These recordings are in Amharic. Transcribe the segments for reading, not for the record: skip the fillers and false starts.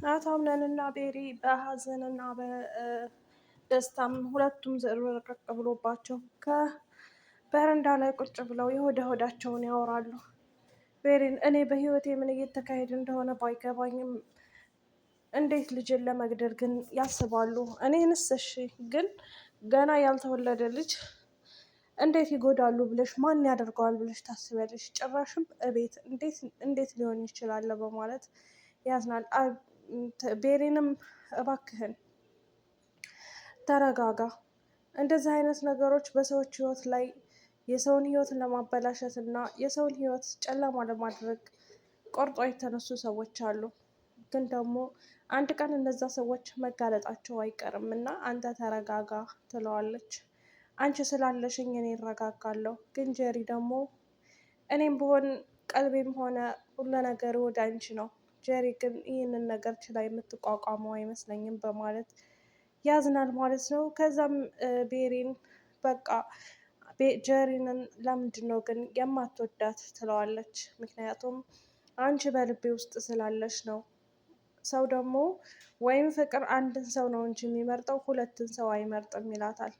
አቶ አምነንና ቤሪ በሀዘንና በደስታም ሁለቱም ዝርርቅ ብሎባቸው ከበረንዳ ላይ ቁጭ ብለው የሆደ ሆዳቸውን ያወራሉ። ቤሪን እኔ በህይወቴ ምን እየተካሄደ እንደሆነ ባይገባኝም እንዴት ልጅን ለመግደል ግን ያስባሉ? እኔንስ እሺ፣ ግን ገና ያልተወለደ ልጅ እንዴት ይጎዳሉ ብለሽ ማን ያደርገዋል ብለሽ ታስቢያለሽ? ጭራሽም እቤት እንዴት ሊሆን ይችላል በማለት ያዝናል። ቤሪንም እባክህን ተረጋጋ፣ እንደዚህ አይነት ነገሮች በሰዎች ህይወት ላይ የሰውን ህይወት ለማበላሸት እና የሰውን ህይወት ጨለማ ለማድረግ ቆርጦ የተነሱ ሰዎች አሉ። ግን ደግሞ አንድ ቀን እነዛ ሰዎች መጋለጣቸው አይቀርም እና አንተ ተረጋጋ ትለዋለች። አንቺ ስላለሽኝ እኔ እረጋጋለሁ፣ ግን ጀሪ ደግሞ እኔም ብሆን ቀልቤም ሆነ ሁሉ ነገር ወደ አንቺ ነው። ጀሪ ግን ይህንን ነገር ችላ የምትቋቋመው አይመስለኝም በማለት ያዝናል ማለት ነው። ከዛም ቤሪን በቃ ጀሪንን ለምንድን ነው ግን የማትወዳት ትለዋለች። ምክንያቱም አንቺ በልቤ ውስጥ ስላለሽ ነው። ሰው ደግሞ ወይም ፍቅር አንድን ሰው ነው እንጂ የሚመርጠው ሁለትን ሰው አይመርጥም ይላታል።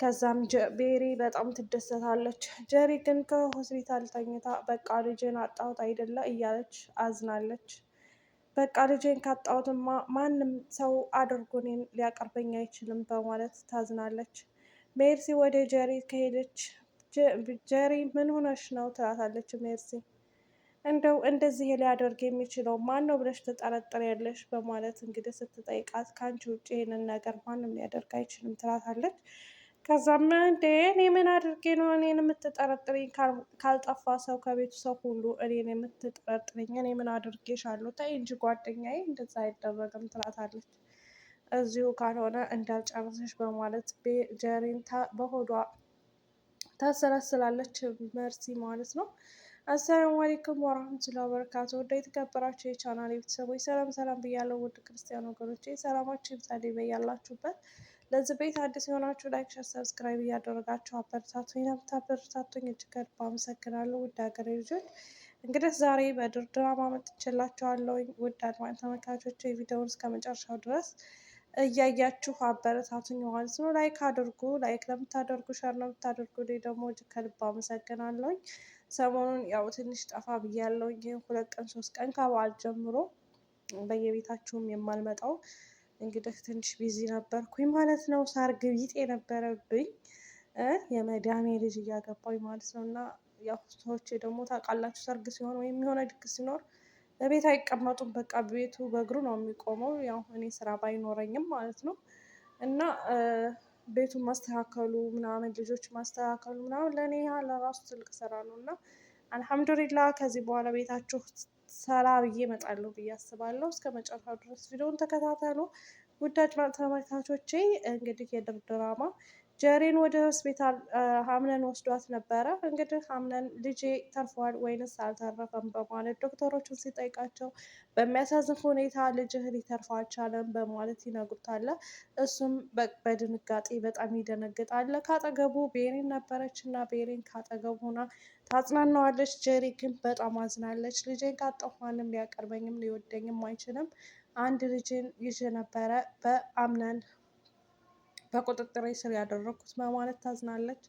ከዛም ቤሪ በጣም ትደሰታለች። ጀሪ ግን ከሆስፒታል ተኝታ በቃ ልጄን አጣሁት አይደለ እያለች አዝናለች። በቃ ልጄን ካጣሁትማ ማንም ሰው አድርጎ እኔን ሊያቀርበኝ አይችልም በማለት ታዝናለች። ሜርሲ ወደ ጀሪ ከሄደች ጀሪ ምን ሆነሽ ነው ትላታለች። ሜርሲ እንደው እንደዚህ ሊያደርግ የሚችለው ማን ነው ብለሽ ትጠረጥሪያለሽ? በማለት እንግዲህ ስትጠይቃት ከአንቺ ውጭ ይሄንን ነገር ማንም ሊያደርግ አይችልም ትላታለች። ከዛም እንዴ እኔ ምን አድርጌ ነው እኔን የምትጠረጥሪኝ? ካልጠፋ ሰው ከቤቱ ሰው ሁሉ እኔን የምትጠረጥሪኝ እኔ ምን አድርጌሻለሁ? ተይ እንጂ ጓደኛዬ እንደዛ አይደረግም ትላታለች። እዚሁ ካልሆነ እንዳልጨርስሽ በማለት ጀሪን በሆዷ ታሰላስላለች። መርሲ ማለት ነው። አሰላሙ አለይኩም ወራህመቱላሂ ወበረካቱ። ወደ የተከበራችሁ የቻናል ቤተሰቦች ሰላም ሰላም ብያለሁ። ውድ ክርስቲያን ወገኖቼ ሰላማችሁ ይብዛልኝ በያላችሁበት። ለዚህ ቤት አዲስ የሆናችሁ ላይክ፣ ሸር፣ ሰብስክራይብ እያደረጋችሁ አበረታቱኝ። ለምታበረታቱኝ እጅግ ከልብ አመሰግናለሁ። ውድ ሀገሬ ልጆች እንግዲህ ዛሬ በድር ድራማ መጥቼላችኋለሁ። ውድ አድማጭ ተመልካቾች የቪዲዮውን እስከ መጨረሻው ድረስ እያያችሁ አበረታቱኝ ማለት ነው። ላይክ አድርጉ። ላይክ ለምታደርጉ ሸር ለምታደርጉ ደግሞ እጅግ ከልብ አመሰግናለሁኝ። ሰሞኑን ያው ትንሽ ጠፋ ብያለሁኝ። 2 ቀን 3 ቀን ከበዓል ጀምሮ በየቤታችሁም የማልመጣው እንግዲህ ትንሽ ቢዚ ነበርኩኝ ማለት ነው። ሰርግ ቢጤ የነበረብኝ የመዳሜ ልጅ እያገባኝ ማለት ነው። እና ያው ሰዎች ደግሞ ታውቃላችሁ ሰርግ ሲሆን ወይም የሆነ ድግስ ሲኖር በቤት አይቀመጡም። በቃ ቤቱ በእግሩ ነው የሚቆመው። ያው እኔ ስራ ባይኖረኝም ማለት ነው። እና ቤቱን ማስተካከሉ ምናምን ልጆች ማስተካከሉ ምናምን ለእኔ ለራሱ ትልቅ ስራ ነው። እና አልሐምዱሊላ ከዚህ በኋላ ቤታችሁ ሰራ ብዬ እመጣለሁ ብዬ አስባለሁ። እስከ መጨረሻው ድረስ ቪዲዮውን ተከታተሉ። ውድ አድማጭ ተመልካቾቼ እንግዲህ የድር ድራማ ጀሪን ወደ ሆስፒታል አምነን ወስዷት ነበረ። እንግዲህ አምነን ልጄ ተርፏል ወይንስ አልተረፈም በማለት ዶክተሮቹን ሲጠይቃቸው በሚያሳዝን ሁኔታ ልጅህ ሊተርፍ አልቻለም በማለት ይነግሩታል። እሱም በድንጋጤ በጣም ይደነግጣል። ካጠገቡ ቤሪን ነበረች እና ቤሪን ካጠገቡ ሆና ታጽናናዋለች። ጀሪ ግን በጣም አዝናለች። ልጄን ካጣሁ ማንም ሊያቀርበኝም ሊወደኝም አይችልም። አንድ ልጅን ይዤ ነበረ በአምነን በቁጥጥር ስር ያደረኩት በማለት ታዝናለች።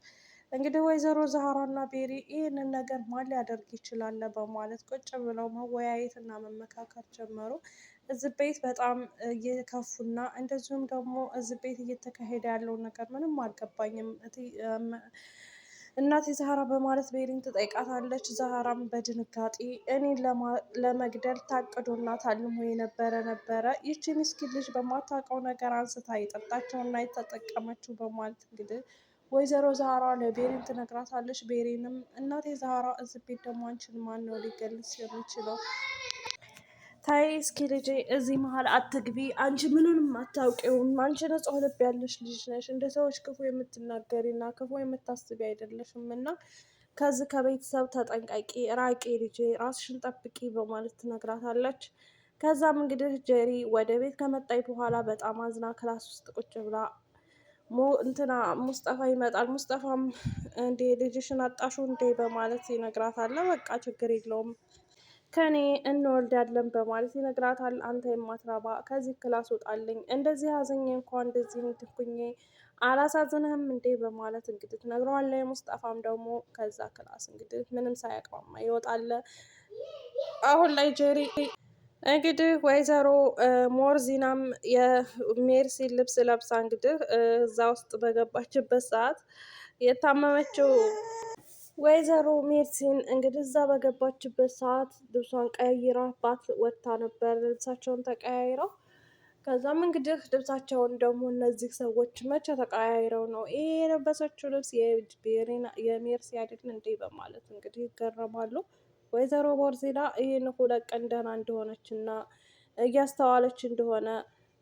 እንግዲህ ወይዘሮ ዛህራ እና ቤሪ ይህንን ነገር ማን ሊያደርግ ይችላል በማለት ቁጭ ብለው መወያየት እና መመካከር ጀመሩ። እዚህ ቤት በጣም እየከፉና እንደዚሁም ደግሞ እዚህ ቤት እየተካሄደ ያለው ነገር ምንም አልገባኝም እናቴ ዛህራ በማለት ቤሪን ትጠይቃታለች። ዛህራም በድንጋጤ እኔን ለመግደል ታቅዶና ታልሞ ነበረ ይቺ ምስኪን ልጅ በማታውቀው ነገር አንስታ የጠጣቸውና የተጠቀመችው በማለት እንግዲህ ወይዘሮ ዛህራ ለቤሪን ትነግራታለች። ቤሪንም እናቴ ዛህራ እዚህ ቤት ደግሞ አንቺን ማን ነው ሊገልጽ የሚችለው? ታይ እስኪ ልጄ እዚህ መሀል አትግቢ። አንቺ ምኑንም አታውቂውም። አንቺ ንጹሕ ልብ ያለሽ ልጅ ነሽ። እንደ ሰዎች ክፉ የምትናገሪ እና ክፉ የምታስቢ አይደለሽም እና ከዚህ ከቤተሰብ ተጠንቀቂ፣ ራቂ ልጄ፣ ራስሽን ጠብቂ በማለት ትነግራታለች። ከዛም እንግዲህ ጀሪ ወደ ቤት ከመጣች በኋላ በጣም አዝና ክላስ ውስጥ ቁጭ ብላ እንትና ሙስጠፋ ይመጣል። ሙስጠፋም እንዴ ልጅሽን አጣሹ እንዴ በማለት ይነግራታል። በቃ ችግር የለውም ከኔ እንወልዳለን በማለት ይነግራታል። አንተ የማትረባ ከዚህ ክላስ ውጣልኝ፣ እንደዚህ አዝኜ እንኳን እንደዚህ እንትኩኜ አላሳዝንህም እንዴ በማለት እንግዲህ ትነግረዋለች። ሙስጠፋም ደግሞ ከዛ ክላስ እንግዲህ ምንም ሳያቅማማ ይወጣል። አሁን ላይ ጄሪ እንግዲህ ወይዘሮ ሞርዚናም የሜርሲን ልብስ ለብሳ እንግዲህ እዛ ውስጥ በገባችበት ሰዓት የታመመችው ወይዘሮ ሜርሲን እንግዲህ እዛ በገባችበት ሰዓት ልብሷን ቀይራ ባት ወጥታ ነበር። ልብሳቸውን ተቀያይረው ከዛም እንግዲህ ልብሳቸውን ደግሞ እነዚህ ሰዎች መቼ ተቀያይረው ነው ይሄ የለበሰችው ልብስ የሜርሲ አይደል እንዴ በማለት እንግዲህ ይገረማሉ። ወይዘሮ ቦርዜዳ ይህን 2 ቀን ደህና እንደሆነች እና እያስተዋለች እንደሆነ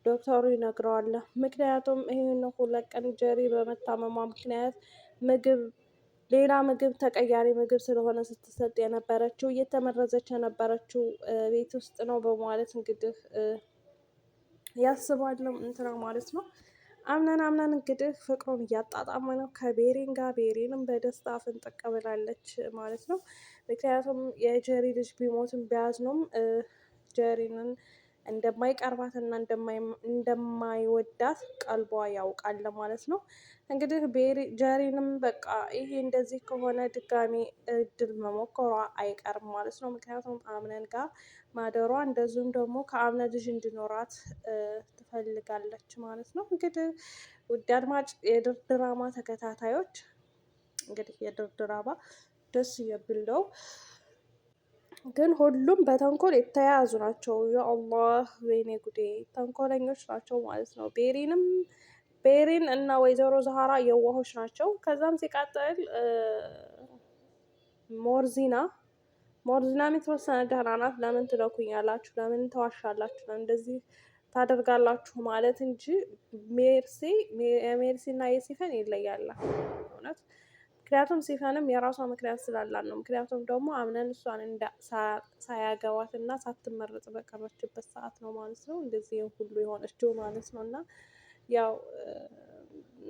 ዶክተሩ ይነግረዋል። ምክንያቱም ይህን 2 ቀን ጀሪ በመታመሟ ምክንያት ሌላ ምግብ ተቀያሪ ምግብ ስለሆነ ስትሰጥ የነበረችው እየተመረዘች የነበረችው ቤት ውስጥ ነው በማለት እንግዲህ ያስባል እንትና ማለት ነው። አምነን እንግዲህ ፍቅሩን እያጣጣመ ነው ከቤሪን ጋር። ቤሪንም በደስታ ፍንጥቅ ብላለች ማለት ነው። ምክንያቱም የጀሪ ልጅ ቢሞትም ቢያዝኑም ጀሪንን እንደማይቀርባት እና እንደማይወዳት ቀልቧ ያውቃል ማለት ነው። እንግዲህ ጀሪንም በቃ ይሄ እንደዚህ ከሆነ ድጋሚ እድል መሞከሯ አይቀርም ማለት ነው። ምክንያቱም አምነን ጋር ማደሯ እንደዚሁም ደግሞ ከአምነ ልጅ እንዲኖራት ትፈልጋለች ማለት ነው። እንግዲህ ውድ አድማጭ የድር ድራማ ተከታታዮች እንግዲህ የድር ድራማ ደስ የሚለው ግን ሁሉም በተንኮል የተያያዙ ናቸው። የአላህ ወይኔ ጉዴ ተንኮለኞች ናቸው ማለት ነው። ቤሪን እና ወይዘሮ ዛህራ የዋሆች ናቸው። ከዛም ሲቀጥል ሞርዚና የተወሰነ ደህና ናት። ለምን ትለኩኛላችሁ? ለምን ተዋሻላችሁ? ለምን እንደዚህ ታደርጋላችሁ? ማለት እንጂ ሜርሲ እና የሲፈን ይለያል እውነት። ምክንያቱም ሲፈንም የራሷ ምክንያት ስላላት ነው። ምክንያቱም ደግሞ አምነን እሷን ሳያገባት እና ሳትመረጥ በቀረችበት ሰዓት ነው ማለት ነው እንደዚህ ሁሉ የሆነችው ማለት ነው። እና ያው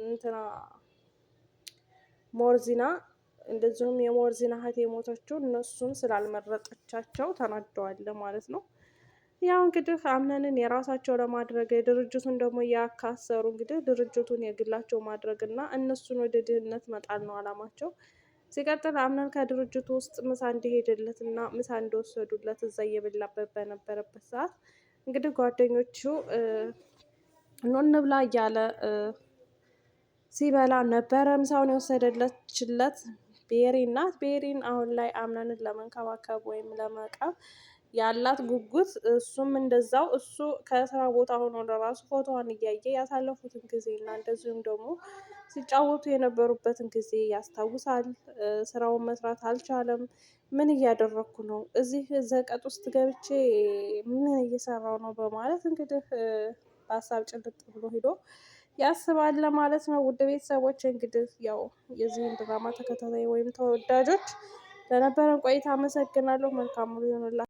እንትና ሞርዚና እንደዚሁም የሞርዚና እህት የሞተችው እነሱን ስላልመረጠቻቸው ተናደዋል ማለት ነው። ያው እንግዲህ አምነንን የራሳቸው ለማድረግ የድርጅቱን ደግሞ እያካሰሩ እንግዲህ ድርጅቱን የግላቸው ማድረግ እና እነሱን ወደ ድህነት መጣል ነው አላማቸው። ሲቀጥል አምነን ከድርጅቱ ውስጥ ምሳ እንዲሄድለት እና ምሳ እንደወሰዱለት እዛ እየበላበት በነበረበት ሰዓት እንግዲህ ጓደኞቹ ኑ እንብላ እያለ ሲበላ ነበረ። ምሳውን የወሰደችለት ቤሪን ናት። ቤሪን አሁን ላይ አምነንን ለመንከባከብ ወይም ለመቀብ ያላት ጉጉት እሱም እንደዛው እሱ ከስራ ቦታ ሆኖ ለራሱ ፎቶዋን እያየ ያሳለፉትን ጊዜ እና እንደዚሁም ደግሞ ሲጫወቱ የነበሩበትን ጊዜ ያስታውሳል። ስራውን መስራት አልቻለም። ምን እያደረግኩ ነው? እዚህ ዘቀጥ ውስጥ ገብቼ ምን እየሰራው ነው? በማለት እንግዲህ በሀሳብ ጭልጥ ብሎ ሄዶ ያስባል ማለት ነው። ውድ ቤተሰቦች እንግዲህ ያው የዚህን ድራማ ተከታታይ ወይም ተወዳጆች ለነበረን ቆይታ አመሰግናለሁ። መልካም ሙሉ ይሆንላችሁ።